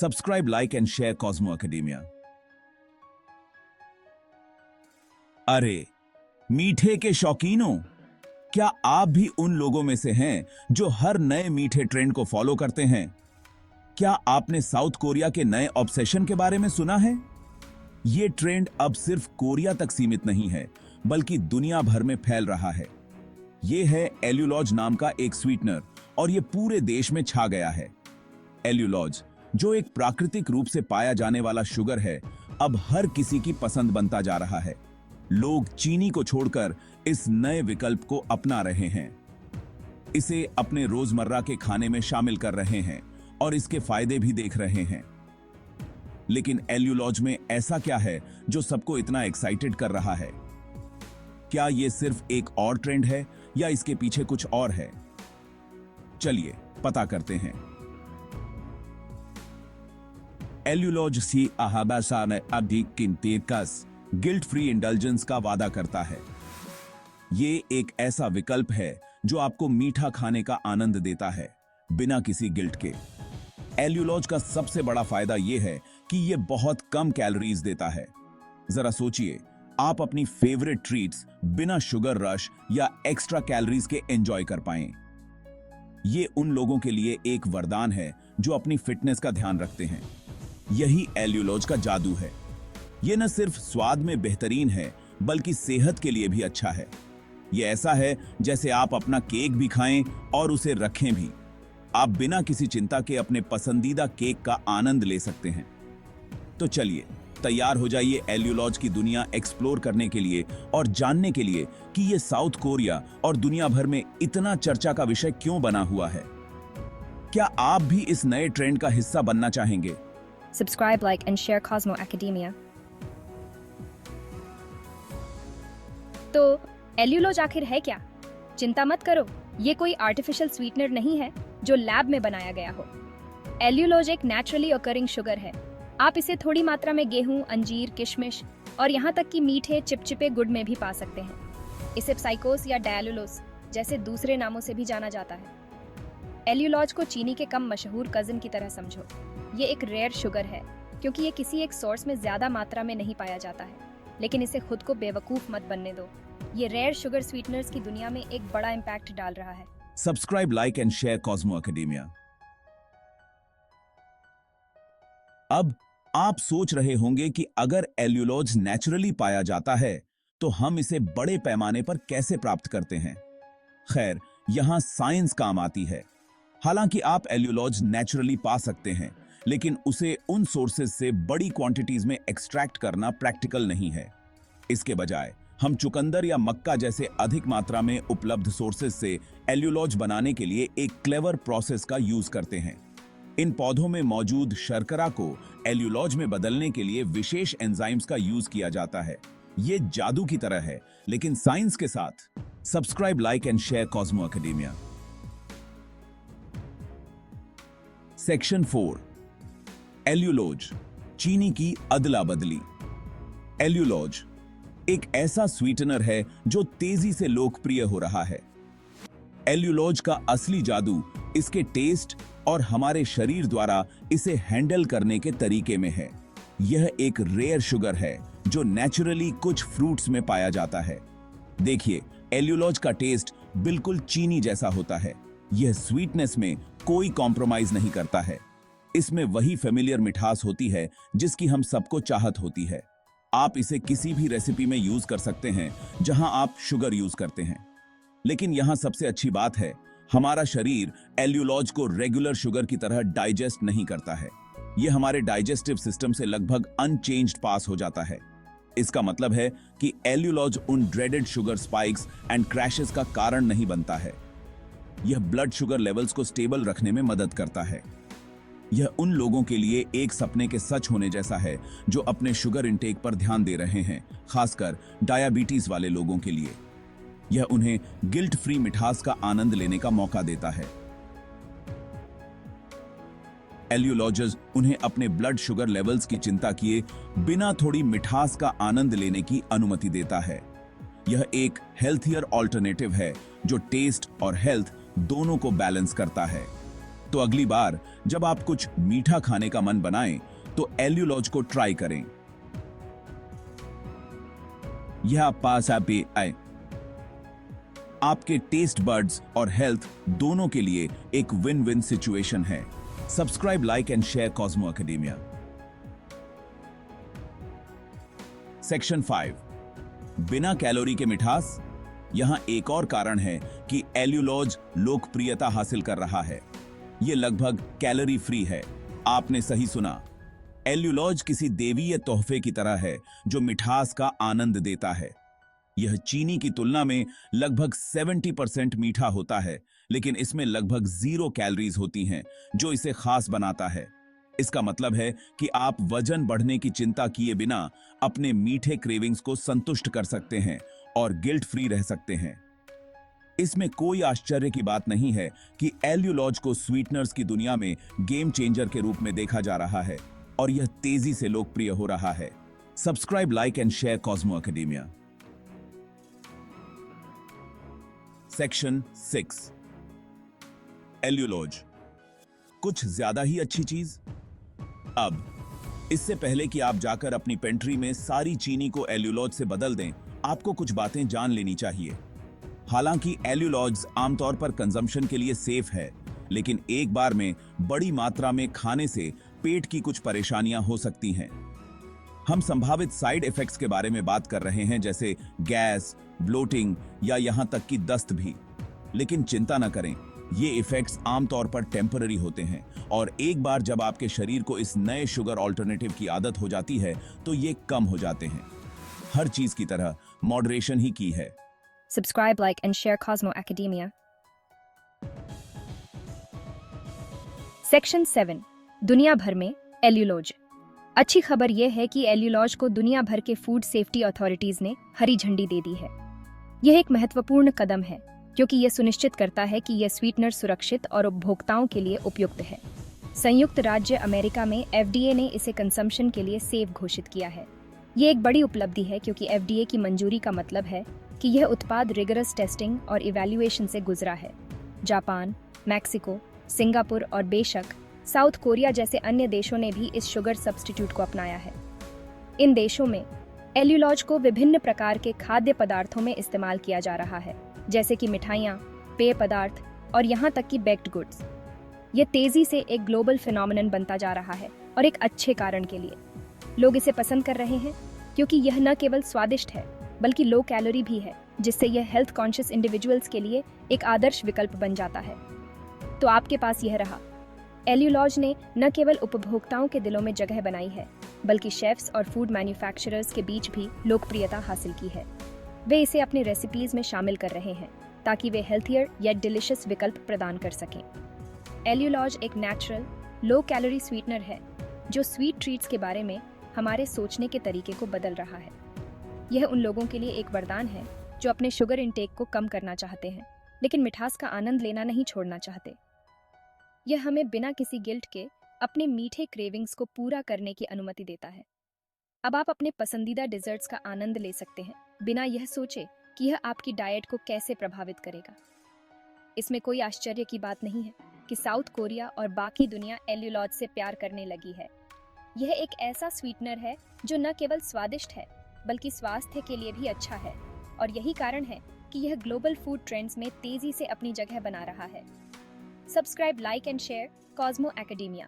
Subscribe, like and share Cosmo academia. अरे मीठे के शौकीनों, क्या आप भी उन लोगों में से हैं जो हर नए मीठे ट्रेंड को फॉलो करते हैं? क्या आपने साउथ कोरिया के नए ऑब्सेशन के बारे में सुना है? यह ट्रेंड अब सिर्फ कोरिया तक सीमित नहीं है, बल्कि दुनिया भर में फैल रहा है। यह है एल्यूलॉज नाम का एक स्वीटनर और यह पूरे देश में छा गया है। एल्यूलॉज, जो एक प्राकृतिक रूप से पाया जाने वाला शुगर है, अब हर किसी की पसंद बनता जा रहा है। लोग चीनी को छोड़कर इस नए विकल्प को अपना रहे हैं, इसे अपने रोजमर्रा के खाने में शामिल कर रहे हैं और इसके फायदे भी देख रहे हैं। लेकिन एल्यूलॉज में ऐसा क्या है जो सबको इतना एक्साइटेड कर रहा है? क्या यह सिर्फ एक और ट्रेंड है या इसके पीछे कुछ और है? चलिए पता करते हैं। एल्यूलॉज सी अहाबासान अधिक किंतीकस गिल्ट फ्री इंडल्जेंस का वादा करता है। ये एक ऐसा विकल्प है जो आपको मीठा खाने का आनंद देता है, बिना किसी गिल्ट के। एल्यूलॉज का सबसे बड़ा फायदा यह है कि यह बहुत कम कैलोरीज देता है। जरा सोचिए, आप अपनी फेवरेट ट्रीट्स बिना शुगर रश या एक्स्ट्रा कैलोरीज के एंजॉय कर पाएं। ये उन लोगों के लिए एक वरदान है जो अपनी फिटनेस का ध्यान रखते हैं। यही एल्यूलॉज का जादू है। यह न सिर्फ स्वाद में बेहतरीन है, बल्कि सेहत के लिए भी अच्छा है। यह ऐसा है जैसे आप अपना केक भी खाएं और उसे रखें भी। आप बिना किसी चिंता के अपने पसंदीदा केक का आनंद ले सकते हैं। तो चलिए तैयार हो जाइए एल्यूलॉज की दुनिया एक्सप्लोर करने के लिए और जानने के लिए कि यह साउथ कोरिया और दुनिया भर में इतना चर्चा का विषय क्यों बना हुआ है। क्या आप भी इस नए ट्रेंड का हिस्सा बनना चाहेंगे? Subscribe, like, and share Cosmo Academia. तो एल्यूलॉज आखिर है क्या? चिंता मत करो, ये कोई आर्टिफिशियल स्वीटनर नहीं है जो लैब में बनाया गया हो। एल्यूलॉज एक नेचुरली ऑकरिंग शुगर है। आप इसे थोड़ी मात्रा में गेहूं, अंजीर, किशमिश और यहाँ तक कि मीठे चिपचिपे गुड़ में भी पा सकते हैं। इसे साइकोस या डायलुलोस जैसे दूसरे नामों से भी जाना जाता है। एल्यूलॉज को चीनी के कम मशहूर कजिन की तरह समझो। ये एक रेयर शुगर है क्योंकि ये किसी एक सोर्स में ज्यादा मात्रा में नहीं पाया जाता है। लेकिन इसे खुद को बेवकूफ मत बनने दो। ये रेयर शुगर स्वीटनर्स की दुनिया में एक बड़ा इम्पैक्ट डाल रहा है। Subscribe, like and share Cosmo academia. अब आप सोच रहे होंगे कि अगर एल्यूलॉज नेचुरली पाया जाता है तो हम इसे बड़े पैमाने पर कैसे प्राप्त करते हैं? खैर, यहां साइंस काम आती है। हालांकि आप एल्यूलॉज नेचुरली पा सकते हैं, लेकिन उसे उन सोर्सेज से बड़ी क्वांटिटीज में एक्सट्रैक्ट करना प्रैक्टिकल नहीं है। इसके बजाय हम चुकंदर या मक्का जैसे अधिक मात्रा में उपलब्ध सोर्सेज से एल्यूलॉज बनाने के लिए एक क्लेवर प्रोसेस का यूज करते हैं। इन पौधों में मौजूद शर्करा को एल्यूलॉज में बदलने के लिए विशेष एंजाइम्स का यूज किया जाता है। यह जादू की तरह है, लेकिन साइंस के साथ। Subscribe, like and share Cosmo academia. Section 4, एल्यूलॉज, चीनी की अदला बदली। एल्यूलॉज एक ऐसा स्वीटनर है जो तेजी से लोकप्रिय हो रहा है। एल्यूलॉज का असली जादू इसके टेस्ट और हमारे शरीर द्वारा इसे हैंडल करने के तरीके में है। यह एक रेयर शुगर है जो नेचुरली कुछ फ्रूट्स में पाया जाता है। देखिए, एल्यूलॉज का टेस्ट बिल्कुल चीनी जैसा होता है। यह स्वीटनेस में कोई कॉम्प्रोमाइज नहीं करता है। इसमें वही फेमिलियर मिठास होती है जिसकी हम सबको चाहत होती है। आप इसे किसी भी रेसिपी में यूज कर सकते हैं जहां आप शुगर यूज करते हैं। लेकिन यहां सबसे अच्छी बात है, हमारा शरीर एल्यूलॉज को रेगुलर शुगर की तरह डाइजेस्ट नहीं करता है। यह हमारे डाइजेस्टिव सिस्टम से लगभग अनचेंज्ड पास हो जाता है। इसका मतलब है कि एल्यूलॉज उन dreaded sugar spikes and crashes का कारण नहीं बनता है। यह ब्लड शुगर लेवल्स को स्टेबल रखने में मदद करता है। यह उन लोगों के लिए एक सपने के सच होने जैसा है जो अपने शुगर इंटेक पर ध्यान दे रहे हैं, खासकर डायबिटीज वाले लोगों के लिए। यह उन्हें गिल्ट फ्री मिठास का आनंद लेने का मौका देता है। एल्यूलॉज उन्हें अपने ब्लड शुगर लेवल्स की चिंता किए बिना थोड़ी मिठास का आनंद लेने की अनुमति देता है। यह एक हेल्थियर ऑल्टरनेटिव है जो टेस्ट और हेल्थ दोनों को बैलेंस करता है। तो अगली बार जब आप कुछ मीठा खाने का मन बनाएं तो एल्यूलॉज को ट्राई करें। यह पास पे आए आपके टेस्ट बड्स और हेल्थ दोनों के लिए एक विन विन सिचुएशन है। Subscribe, like and share Cosmo academia. Section 5, बिना कैलोरी के मिठास। यहां एक और कारण है कि एल्यूलॉज लोकप्रियता हासिल कर रहा है। यह लगभग कैलोरी फ्री है। आपने सही सुना, एल्यूलॉज किसी देवीय तोहफे की तरह है जो मिठास का आनंद देता है। यह चीनी की तुलना में लगभग 70% मीठा होता है, लेकिन इसमें लगभग 0 कैलोरीज होती हैं, जो इसे खास बनाता है। इसका मतलब है कि आप वजन बढ़ने की चिंता किए बिना अपने मीठे क्रेविंग्स को संतुष्ट कर सकते हैं और गिल्ट फ्री रह सकते हैं। इसमें कोई आश्चर्य की बात नहीं है कि एल्यूलॉज को स्वीटनर्स की दुनिया में गेम चेंजर के रूप में देखा जा रहा है और यह तेजी से लोकप्रिय हो रहा है। Subscribe, like and share Cosmo academia. Section 6, एल्यूलॉज, कुछ ज्यादा ही अच्छी चीज। अब इससे पहले कि आप जाकर अपनी पेंट्री में सारी चीनी को एल्यूलॉज से बदल दें, आपको कुछ बातें जान लेनी चाहिए। हालांकि एल्यूलॉज आमतौर पर कंजम्पशन के लिए सेफ है, लेकिन एक बार में बड़ी मात्रा में खाने से पेट की कुछ परेशानियां हो सकती हैं। हम संभावित साइड इफेक्ट्स के बारे में बात कर रहे हैं, जैसे गैस, ब्लोटिंग या यहां तक कि दस्त भी। लेकिन चिंता न करें, ये इफेक्ट्स आमतौर पर टेम्पररी होते हैं और एक बार जब आपके शरीर को इस नए शुगर ऑल्टरनेटिव की आदत हो जाती है तो ये कम हो जाते हैं। हर चीज की तरह मॉडरेशन ही की है। Subscribe, like and share Cosmo Academia. Section 7, दुनिया भर में एल्यूलॉज। अच्छी खबर यह है कि एल्यूलॉज को दुनिया भर के फूड सेफ्टी अथॉरिटीज ने हरी झंडी दे दी है। यह एक महत्वपूर्ण कदम है क्योंकि यह सुनिश्चित करता है कि यह स्वीटनर सुरक्षित और उपभोक्ताओं के लिए उपयुक्त है। संयुक्त राज्य अमेरिका में FDA ने इसे कंजम्पशन के लिए सेफ घोषित किया है। ये एक बड़ी उपलब्धि है क्योंकि FDA की मंजूरी का मतलब है कि यह उत्पाद रिगरस टेस्टिंग और इवैल्यूएशन से गुजरा है। जापान, मैक्सिको, सिंगापुर और बेशक साउथ कोरिया जैसे अन्य देशों ने भी इस शुगर सब्स्टिट्यूट को अपनाया है। इन देशों में एल्यूलॉज को विभिन्न प्रकार के खाद्य पदार्थों में इस्तेमाल किया जा रहा है, जैसे कि मिठाइयाँ, पेय पदार्थ और यहाँ तक कि बेक्ड गुड्स। ये तेजी से एक ग्लोबल फिनोमिनन बनता जा रहा है और एक अच्छे कारण के लिए। लोग इसे पसंद कर रहे हैं क्योंकि यह न केवल स्वादिष्ट है बल्कि लो कैलोरी भी है, जिससे यह हेल्थ कॉन्शियस इंडिविजुअल्स के लिए एक आदर्श विकल्प बन जाता है। तो आपके पास यह रहा। एल्यूलॉज ने न केवल उपभोक्ताओं के दिलों में जगह बनाई है बल्कि शेफ्स और फूड मैन्युफैक्चरर्स के बीच भी लोकप्रियता हासिल की है। वे इसे अपनी रेसिपीज में शामिल कर रहे हैं ताकि वे हेल्थियर या डिलिशियस विकल्प प्रदान कर सकें। एल्यूलॉज एक नेचुरल, लो कैलोरी स्वीटनर है जो स्वीट ट्रीट्स के बारे में हमारे सोचने के तरीके को बदल रहा है। यह उन लोगों के लिए एक वरदान है जो अपने शुगर इंटेक को कम करना चाहते हैं लेकिन मिठास का आनंद लेना नहीं छोड़ना चाहते। यह हमें बिना किसी गिल्ट के अपने मीठे क्रेविंग्स को पूरा करने की अनुमति देता है। अब आप अपने पसंदीदा डिजर्ट्स का आनंद ले सकते हैं बिना यह सोचे कि यह आपकी डाइट को कैसे प्रभावित करेगा। इसमें कोई आश्चर्य की बात नहीं है कि साउथ कोरिया और बाकी दुनिया एल्यूलॉज से प्यार करने लगी है। यह एक ऐसा स्वीटनर है जो न केवल स्वादिष्ट है बल्कि स्वास्थ्य के लिए भी अच्छा है और यही कारण है कि यह ग्लोबल फूड ट्रेंड्स में तेजी से अपनी जगह बना रहा है। Subscribe, like and share Cosmo academia.